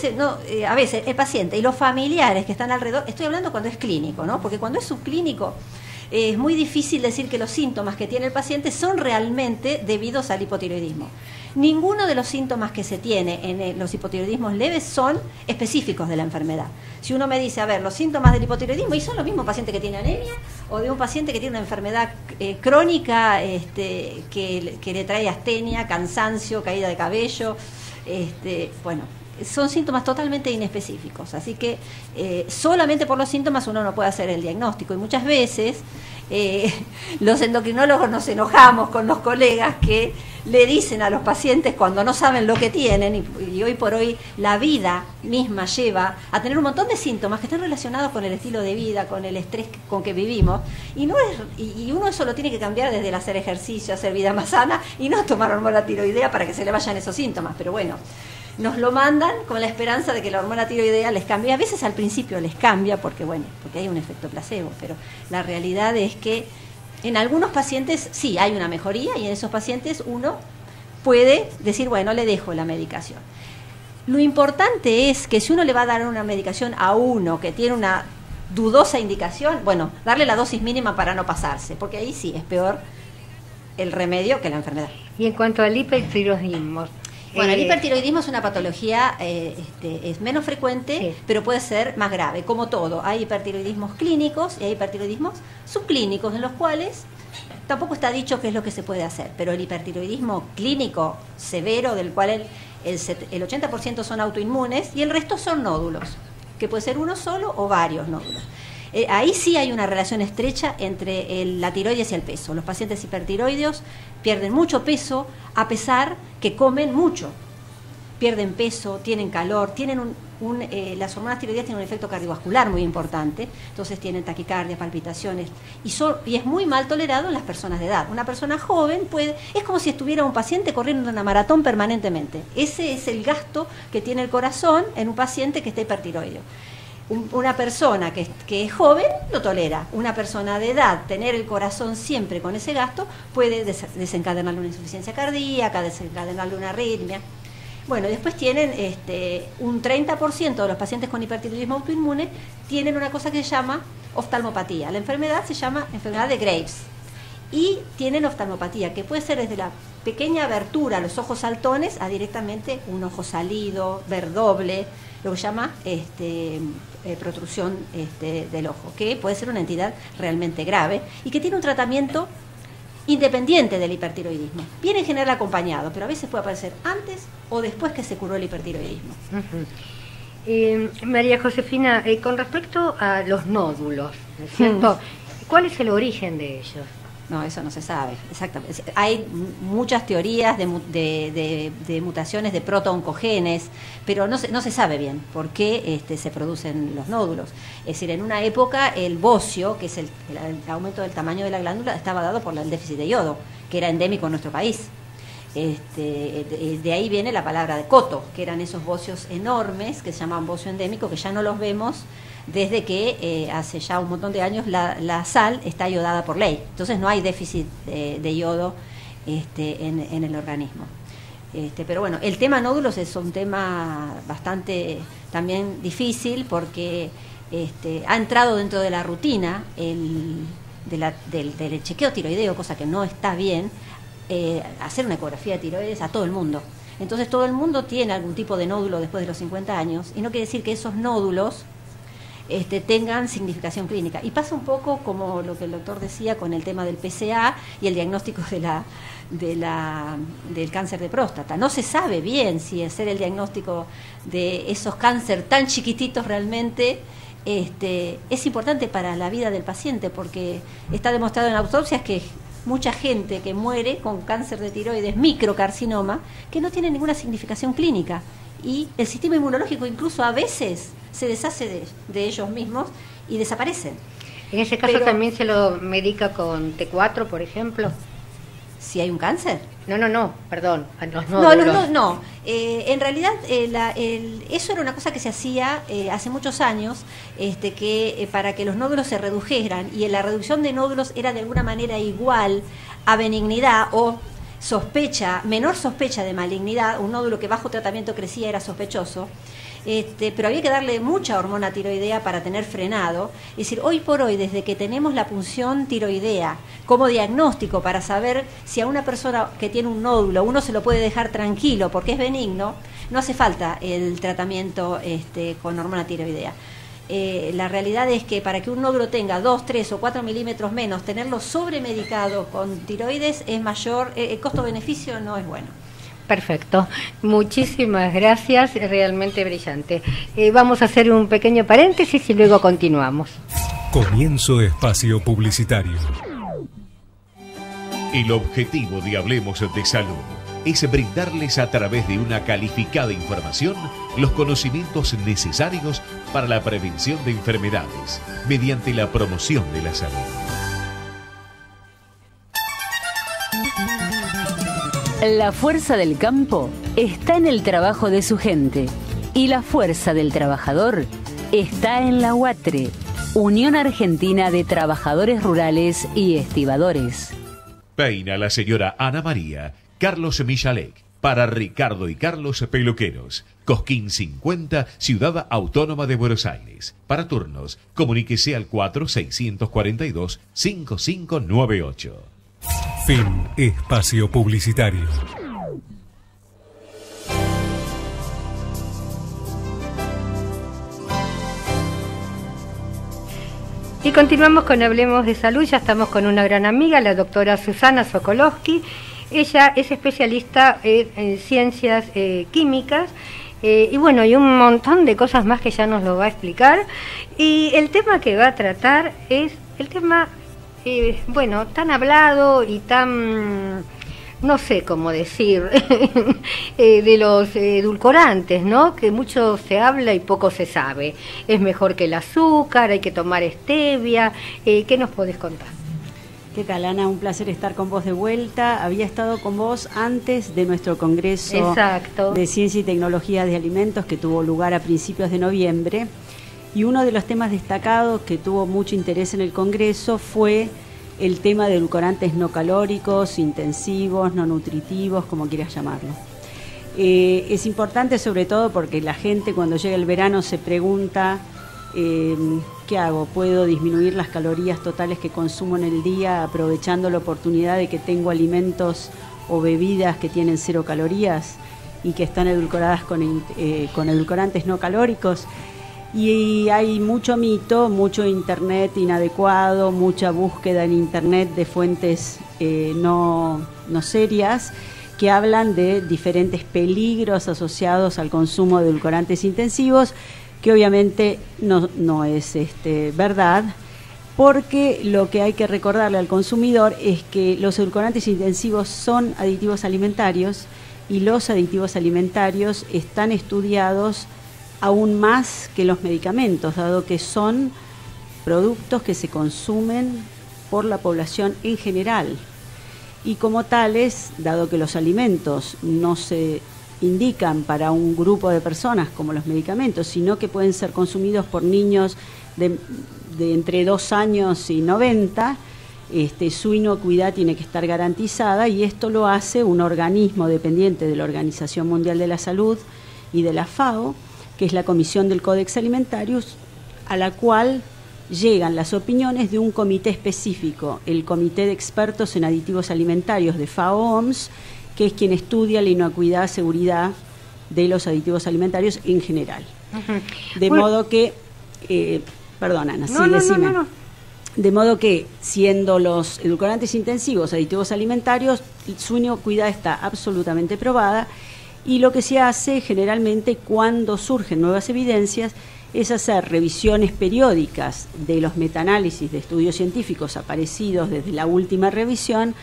a veces, el paciente y los familiares que están alrededor, estoy hablando cuando es clínico, ¿no? Porque cuando es subclínico, es muy difícil decir que los síntomas que tiene el paciente son realmente debidos al hipotiroidismo. Ninguno de los síntomas que se tiene en los hipotiroidismos leves son específicos de la enfermedad. Si uno me dice, a ver, los síntomas del hipotiroidismo, y son los mismos pacientes que tiene anemia, o de un paciente que tiene una enfermedad crónica que le trae astenia, cansancio, caída de cabello, bueno, son síntomas totalmente inespecíficos, así que solamente por los síntomas uno no puede hacer el diagnóstico, y muchas veces los endocrinólogos nos enojamos con los colegas que le dicen a los pacientes cuando no saben lo que tienen, y hoy por hoy la vida misma lleva a tener un montón de síntomas que están relacionados con el estilo de vida, con el estrés con que vivimos, y uno eso lo tiene que cambiar desde el hacer ejercicio, hacer vida más sana, y no tomar hormona tiroidea para que se le vayan esos síntomas, pero bueno, nos lo mandan con la esperanza de que la hormona tiroidea les cambie. A veces al principio les cambia porque hay un efecto placebo, pero la realidad es que en algunos pacientes sí hay una mejoría, y en esos pacientes uno puede decir, bueno, le dejo la medicación. Lo importante es que si uno le va a dar una medicación a uno que tiene una dudosa indicación, bueno, darle la dosis mínima para no pasarse, porque ahí sí es peor el remedio que la enfermedad. Y en cuanto al hipertiroidismo, bueno, el hipertiroidismo es una patología, es menos frecuente, sí, pero puede ser más grave, como todo. Hay hipertiroidismos clínicos y hay hipertiroidismos subclínicos, en los cuales tampoco está dicho qué es lo que se puede hacer, pero el hipertiroidismo clínico severo, del cual el 80% son autoinmunes y el resto son nódulos, que puede ser uno solo o varios nódulos. Ahí sí hay una relación estrecha entre la tiroides y el peso. Los pacientes hipertiroideos pierden mucho peso a pesar que comen mucho. Pierden peso, tienen calor, tienen las hormonas tiroideas tienen un efecto cardiovascular muy importante, entonces tienen taquicardia, palpitaciones, y es muy mal tolerado en las personas de edad. Una persona joven es como si estuviera un paciente corriendo una maratón permanentemente. Ese es el gasto que tiene el corazón en un paciente que está hipertiroideo. Una persona que es joven lo tolera. Una persona de edad, tener el corazón siempre con ese gasto puede desencadenarle una insuficiencia cardíaca, desencadenarle una arritmia. Bueno, después tienen un 30% de los pacientes con hipertiroidismo autoinmune tienen una cosa que se llama oftalmopatía. La enfermedad se llama enfermedad de Graves y tienen oftalmopatía, que puede ser desde la pequeña abertura, los ojos saltones, a directamente un ojo salido, ver doble, lo que se llama protrusión del ojo, que puede ser una entidad realmente grave y que tiene un tratamiento independiente del hipertiroidismo. Viene en general acompañado, pero a veces puede aparecer antes o después que se curó el hipertiroidismo. María Josefina, con respecto a los nódulos, ¿no es cierto? ¿Cuál es el origen de ellos? No, eso no se sabe, exactamente. Hay muchas teorías de mutaciones de protooncogenes, pero no se sabe bien por qué se producen los nódulos. Es decir, en una época el bocio, que es el aumento del tamaño de la glándula, estaba dado por el déficit de yodo, que era endémico en nuestro país. De ahí viene la palabra de coto, que eran esos bocios enormes que se llaman bocio endémico, que ya no los vemos desde que hace ya un montón de años la sal está iodada por ley. Entonces no hay déficit de yodo en el organismo. Pero bueno, el tema nódulos es un tema bastante también difícil porque ha entrado dentro de la rutina del chequeo tiroideo, cosa que no está bien, hacer una ecografía de tiroides a todo el mundo. Entonces todo el mundo tiene algún tipo de nódulo después de los 50 años y no quiere decir que esos nódulos tengan significación clínica. Y pasa un poco como lo que el doctor decía con el tema del PSA y el diagnóstico del cáncer de próstata. No se sabe bien si hacer el diagnóstico de esos cánceres tan chiquititos realmente es importante para la vida del paciente, porque está demostrado en autopsias que mucha gente que muere con cáncer de tiroides, microcarcinoma, que no tiene ninguna significación clínica. Y el sistema inmunológico incluso a veces se deshace de ellos mismos y desaparecen. En ese caso también se lo medica con T4, por ejemplo. si hay un cáncer. No, perdón, los nódulos. No. En realidad, eso era una cosa que se hacía hace muchos años, para que los nódulos se redujeran, y la reducción de nódulos era de alguna manera igual a benignidad o menor sospecha de malignidad. Un nódulo que bajo tratamiento crecía era sospechoso. Pero había que darle mucha hormona tiroidea para tener frenado. Es decir, hoy por hoy, desde que tenemos la punción tiroidea como diagnóstico para saber si a una persona que tiene un nódulo uno se lo puede dejar tranquilo porque es benigno, no hace falta el tratamiento con hormona tiroidea. La realidad es que para que un nódulo tenga 2, 3 o 4 milímetros menos, tenerlo sobremedicado con tiroides es mayor, el costo-beneficio no es bueno. Perfecto, muchísimas gracias, realmente brillante. Vamos a hacer un pequeño paréntesis y luego continuamos. Comienzo espacio publicitario. El objetivo de Hablemos de Salud es brindarles a través de una calificada información los conocimientos necesarios para la prevención de enfermedades mediante la promoción de la salud. La fuerza del campo está en el trabajo de su gente y la fuerza del trabajador está en la UATRE, Unión Argentina de Trabajadores Rurales y Estibadores. Peina la señora Ana María Carlos Michalek para Ricardo y Carlos Peluqueros, Cosquín 50, Ciudad Autónoma de Buenos Aires. Para turnos, comuníquese al 4642-5598. Fin espacio publicitario. Y continuamos con Hablemos de Salud. Ya estamos con una gran amiga, la doctora Susana Sokolowski. Ella es especialista en ciencias químicas y bueno, y un montón de cosas más que ya nos lo va a explicar. Y el tema que va a tratar es el tema tan hablado y tan, no sé cómo decir, de los edulcorantes, ¿no? Que mucho se habla y poco se sabe. Es mejor que el azúcar, hay que tomar stevia. ¿Qué nos podés contar? ¿Qué tal, Ana? Un placer estar con vos de vuelta. Había estado con vos antes de nuestro Congreso de Ciencia y Tecnología de Alimentos, que tuvo lugar a principios de noviembre. Y uno de los temas destacados que tuvo mucho interés en el Congreso fue el tema de edulcorantes no calóricos, intensivos, no nutritivos, como quieras llamarlo. Es importante sobre todo porque la gente cuando llega el verano se pregunta ¿qué hago? ¿Puedo disminuir las calorías totales que consumo en el día aprovechando la oportunidad de que tengo alimentos o bebidas que tienen 0 calorías y que están edulcoradas con edulcorantes no calóricos? Y hay mucho mito, mucho internet inadecuado, mucha búsqueda en internet de fuentes no serias que hablan de diferentes peligros asociados al consumo de edulcorantes intensivos, que obviamente no es verdad, porque lo que hay que recordarle al consumidor es que los edulcorantes intensivos son aditivos alimentarios y los aditivos alimentarios están estudiados aún más que los medicamentos, dado que son productos que se consumen por la población en general. Y como tales, dado que los alimentos no se indican para un grupo de personas como los medicamentos, sino que pueden ser consumidos por niños de entre 2 años y 90, su inocuidad tiene que estar garantizada, y esto lo hace un organismo dependiente de la Organización Mundial de la Salud y de la FAO, que es la Comisión del Codex Alimentarius, a la cual llegan las opiniones de un comité específico, el Comité de Expertos en Aditivos Alimentarios de FAO-OMS, que es quien estudia la inocuidad, seguridad de los aditivos alimentarios en general. De modo que, perdón, Ana, decime. De modo que, siendo los edulcorantes intensivos aditivos alimentarios, su inocuidad está absolutamente probada, y lo que se hace generalmente cuando surgen nuevas evidencias es hacer revisiones periódicas de los metaanálisis de estudios científicos aparecidos desde la última revisión,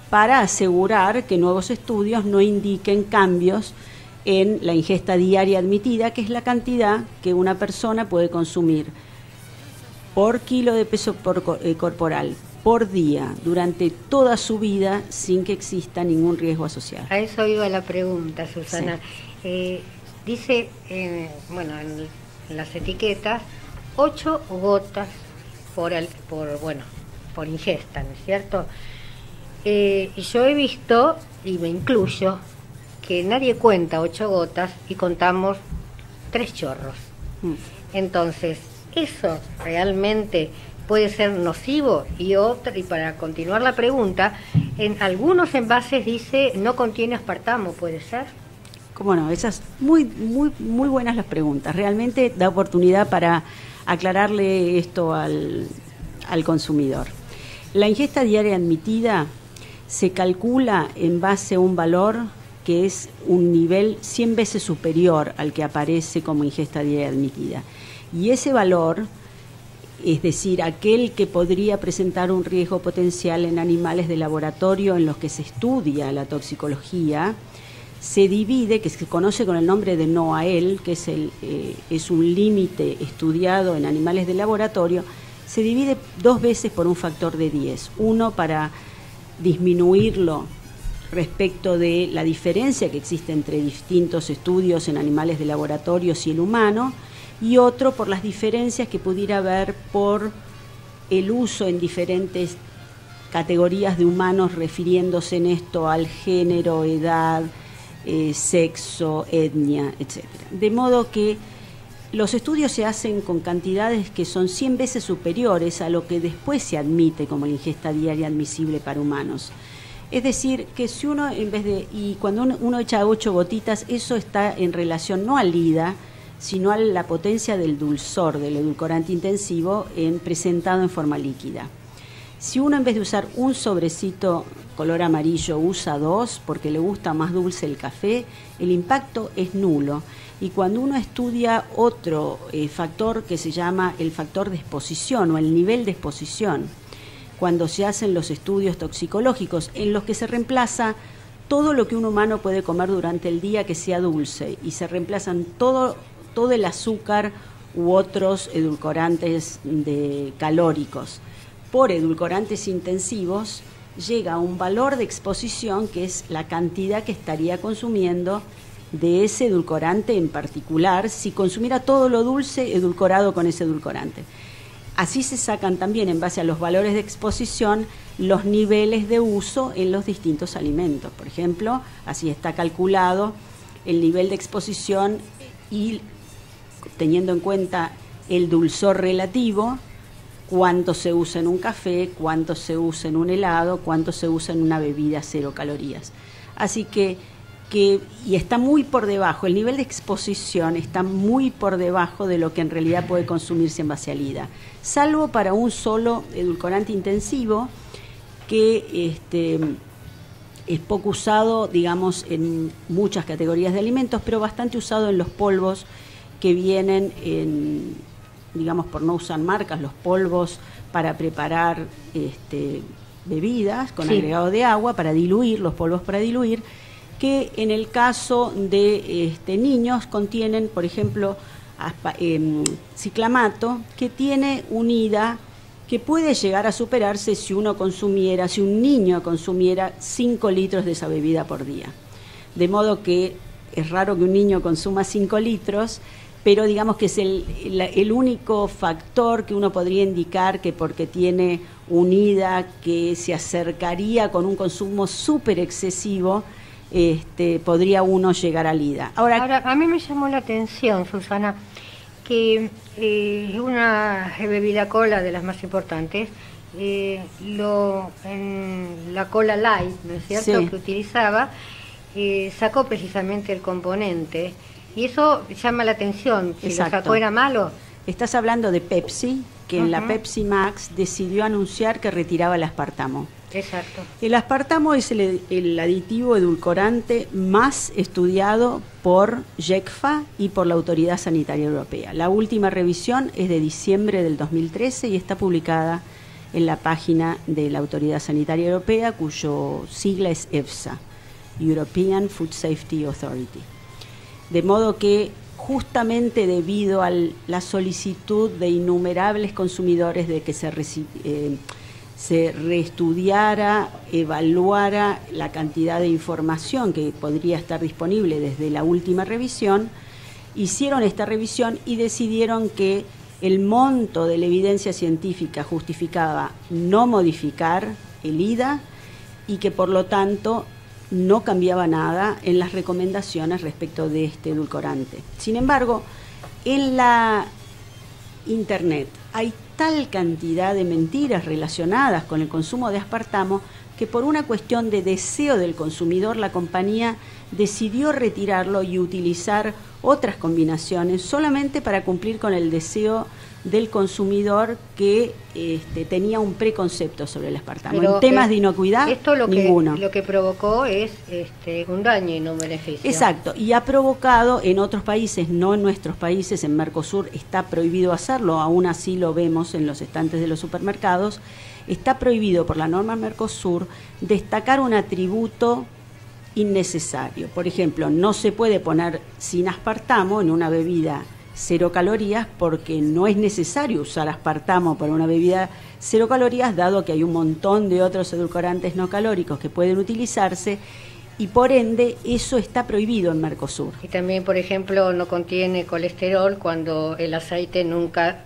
para asegurar que nuevos estudios no indiquen cambios en la ingesta diaria admitida, que es la cantidad que una persona puede consumir por kilo de peso corporal por día durante toda su vida sin que exista ningún riesgo asociado. A eso iba la pregunta, Susana. Sí. Dice, bueno, en las etiquetas, 8 gotas por ingesta, ¿no es cierto? Y yo he visto, y me incluyo, que nadie cuenta 8 gotas y contamos 3 chorros. Entonces, eso realmente puede ser nocivo. Y para continuar la pregunta, en algunos envases dice no contiene aspartamo, ¿puede ser? Cómo no, esas muy buenas las preguntas. Realmente da oportunidad para aclararle esto al consumidor. La ingesta diaria admitida se calcula en base a un valor que es un nivel 100 veces superior al que aparece como ingesta diaria admitida. Y ese valor, es decir, aquel que podría presentar un riesgo potencial en animales de laboratorio en los que se estudia la toxicología, se divide, que se conoce con el nombre de NOAEL, que es un límite estudiado en animales de laboratorio, se divide 2 veces por un factor de 10. Uno para disminuirlo respecto de la diferencia que existe entre distintos estudios en animales de laboratorios y el humano, y otro por las diferencias que pudiera haber por el uso en diferentes categorías de humanos, refiriéndose en esto al género, edad, sexo, etnia, etc. De modo que los estudios se hacen con cantidades que son 100 veces superiores a lo que después se admite como la ingesta diaria admisible para humanos. Es decir, que si uno cuando uno echa 8 gotitas, eso está en relación no al IDA, sino a la potencia del dulzor, del edulcorante intensivo presentado en forma líquida. Si uno en vez de usar un sobrecito color amarillo usa 2 porque le gusta más dulce el café, el impacto es nulo. Y cuando uno estudia otro factor que se llama el factor de exposición o el nivel de exposición, cuando se hacen los estudios toxicológicos en los que se reemplaza todo lo que un humano puede comer durante el día que sea dulce y se reemplazan todo el azúcar u otros edulcorantes calóricos por edulcorantes intensivos, llega a un valor de exposición que es la cantidad que estaría consumiendo de ese edulcorante en particular si consumiera todo lo dulce edulcorado con ese edulcorante. Así se sacan también, en base a los valores de exposición, los niveles de uso en los distintos alimentos. Por ejemplo, así está calculado el nivel de exposición y teniendo en cuenta el dulzor relativo, cuánto se usa en un café, cuánto se usa en un helado, cuánto se usa en una bebida 0 calorías. Así que y está muy por debajo, el nivel de exposición está muy por debajo de lo que en realidad puede consumirse en base al IDA, salvo para un solo edulcorante intensivo que es poco usado, digamos, en muchas categorías de alimentos, pero bastante usado en los polvos que vienen digamos, por no usar marcas, los polvos para preparar bebidas con agregado de agua, para diluir, los polvos para diluir, que en el caso de niños contienen, por ejemplo, ciclamato, que tiene un IDA que puede llegar a superarse si un niño consumiera 5 litros de esa bebida por día. De modo que es raro que un niño consuma 5 litros, pero digamos que es el único factor que uno podría indicar que porque tiene un IDA que se acercaría con un consumo súper excesivo, podría uno llegar al IDA. Ahora, a mí me llamó la atención, Susana, que una bebida cola de las más importantes, en la cola light, ¿no es cierto?, sí, que utilizaba, sacó precisamente el componente, y eso llama la atención. Si lo sacó, ¿era malo? Estás hablando de Pepsi, que en la Pepsi Max decidió anunciar que retiraba el aspartamo. Exacto. El aspartamo es el aditivo edulcorante más estudiado por JECFA y por la Autoridad Sanitaria Europea. La última revisión es de diciembre del 2013 y está publicada en la página de la Autoridad Sanitaria Europea, cuyo sigla es EFSA, European Food Safety Authority. De modo que justamente debido a la solicitud de innumerables consumidores de que se se reestudiara, evaluara la cantidad de información que podría estar disponible desde la última revisión. Hicieron esta revisión y decidieron que el monto de la evidencia científica justificaba no modificar el IDA y que por lo tanto no cambiaba nada en las recomendaciones respecto de este edulcorante. Sin embargo, en la Internet hay tal cantidad de mentiras relacionadas con el consumo de aspartamo que por una cuestión de deseo del consumidor la compañía decidió retirarlo y utilizar otras combinaciones solamente para cumplir con el deseo del consumidor que tenía un preconcepto sobre el aspartamo. Pero en temas de inocuidad, esto ninguno. Lo que provocó es un daño y no un beneficio. Exacto, y ha provocado en otros países, no en nuestros países, en Mercosur está prohibido hacerlo, aún así lo vemos en los estantes de los supermercados, está prohibido por la norma Mercosur destacar un atributo innecesario. Por ejemplo, no se puede poner sin aspartamo en una bebida 0 calorías porque no es necesario usar aspartamo para una bebida 0 calorías, dado que hay un montón de otros edulcorantes no calóricos que pueden utilizarse y por ende eso está prohibido en Mercosur. Y también, por ejemplo, no contiene colesterol cuando el aceite nunca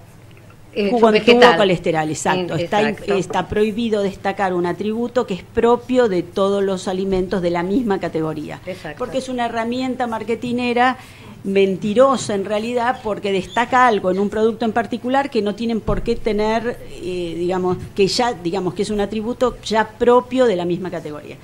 tuvo colesterol, exacto. Está prohibido destacar un atributo que es propio de todos los alimentos de la misma categoría. Exacto. Porque es una herramienta marketinera mentirosa en realidad, porque destaca algo en un producto en particular que no tienen por qué tener, que es un atributo ya propio de la misma categoría.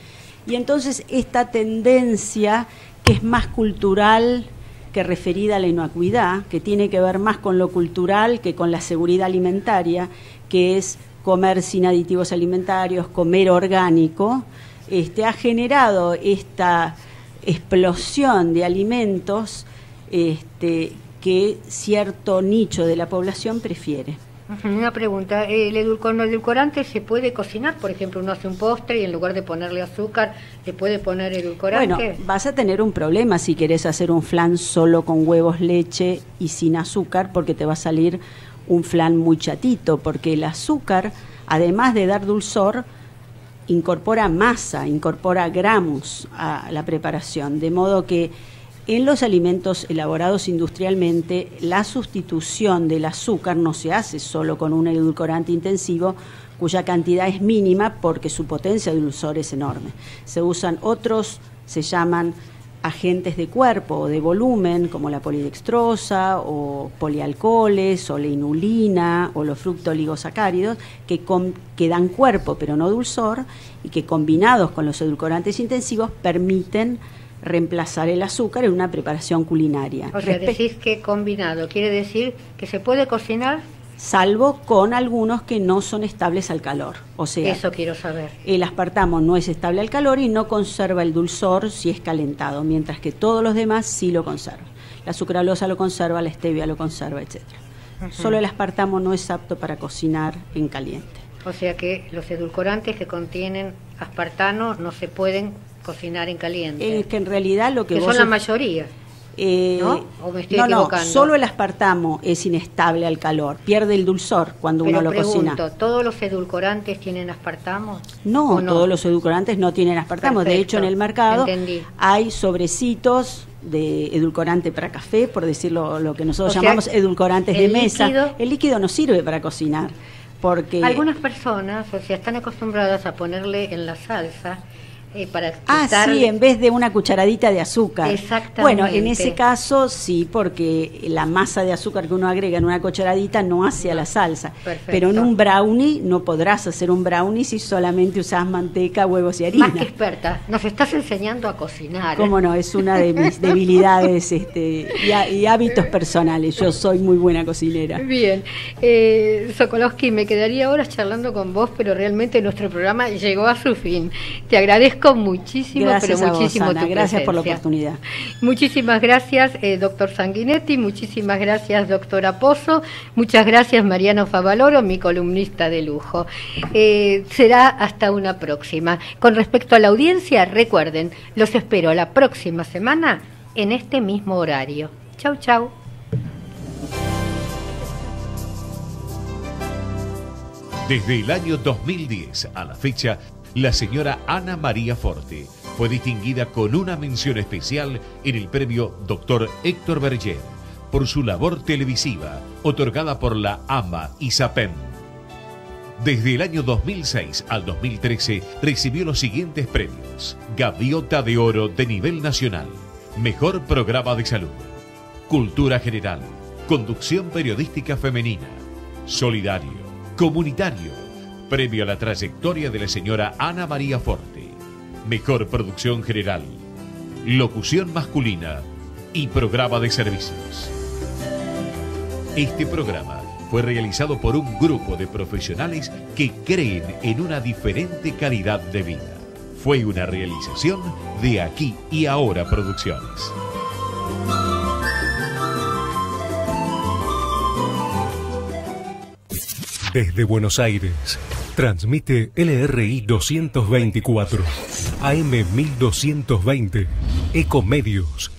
Y entonces esta tendencia, que es más cultural que referida a la inocuidad, que tiene que ver más con lo cultural que con la seguridad alimentaria, que es comer sin aditivos alimentarios, comer orgánico, ha generado esta explosión de alimentos que cierto nicho de la población prefiere. Una pregunta, ¿con el edulcorante se puede cocinar? Por ejemplo, uno hace un postre y en lugar de ponerle azúcar, ¿le puede poner edulcorante? Bueno, vas a tener un problema si querés hacer un flan solo con huevos, leche y sin azúcar, porque te va a salir un flan muy chatito, porque el azúcar, además de dar dulzor, incorpora masa, incorpora gramos a la preparación, de modo que en los alimentos elaborados industrialmente, la sustitución del azúcar no se hace solo con un edulcorante intensivo, cuya cantidad es mínima porque su potencia de dulzor es enorme. Se usan otros, se llaman agentes de cuerpo o de volumen, como la polidextrosa o polialcoholes o la inulina o los fructooligosacáridos, que dan cuerpo pero no dulzor y que combinados con los edulcorantes intensivos permiten reemplazar el azúcar en una preparación culinaria. O sea, decís que combinado, quiere decir que se puede cocinar, salvo con algunos que no son estables al calor. O sea, eso quiero saber. El aspartamo no es estable al calor y no conserva el dulzor si es calentado, mientras que todos los demás sí lo conservan. La sucralosa lo conserva, la stevia lo conserva, etcétera. Solo el aspartamo no es apto para cocinar en caliente. O sea que los edulcorantes que contienen aspartano no se pueden cocinar en caliente. Es que en realidad lo que son la mayoría. ¿No? ¿O me estoy equivocando? No, solo el aspartamo es inestable al calor, pierde el dulzor cuando uno lo cocina. ¿Todos los edulcorantes tienen aspartamo? No, todos los edulcorantes no tienen aspartamo. Perfecto. De hecho, en el mercado hay sobrecitos de edulcorante para café, por decirlo lo que nosotros llamamos edulcorantes de mesa. El líquido no sirve para cocinar. Porque algunas personas, están acostumbradas a ponerle en la salsa para quitar... sí, en vez de una cucharadita de azúcar. Exactamente. Bueno, en ese caso sí, porque la masa de azúcar que uno agrega en una cucharadita no hace a la salsa. Perfecto. Pero en un brownie no podrás hacer un brownie si solamente usás manteca, huevos y harina. Más que experta, nos estás enseñando a cocinar. Cómo no, es una de mis debilidades y hábitos personales. Yo soy muy buena cocinera. Bien. Sokolowski, me quedaría horas charlando con vos, pero realmente nuestro programa llegó a su fin. Te agradezco muchísimo, gracias pero muchísimo a vos, Ana, tu gracias presencia. por la oportunidad. Muchísimas gracias, doctor Sanguinetti, muchísimas gracias, doctora Pozo, muchas gracias, Mariano Favaloro, mi columnista de lujo. Será hasta una próxima. Con respecto a la audiencia, recuerden, los espero la próxima semana en este mismo horario. Chau, chau. Desde el año 2010 a la fecha, la señora Ana María Forte fue distinguida con una mención especial en el premio Dr. Héctor Berger por su labor televisiva, otorgada por la AMA y SAPEM. Desde el año 2006 al 2013 recibió los siguientes premios: Gaviota de Oro de nivel nacional, Mejor Programa de Salud, Cultura General, Conducción Periodística Femenina, Solidario, Comunitario, Premio a la Trayectoria de la señora Ana María Forte, Mejor Producción General, Locución Masculina y Programa de Servicios. Este programa fue realizado por un grupo de profesionales que creen en una diferente calidad de vida. Fue una realización de Aquí y Ahora Producciones. Desde Buenos Aires, transmite LRI 224, AM 1220, Ecomedios,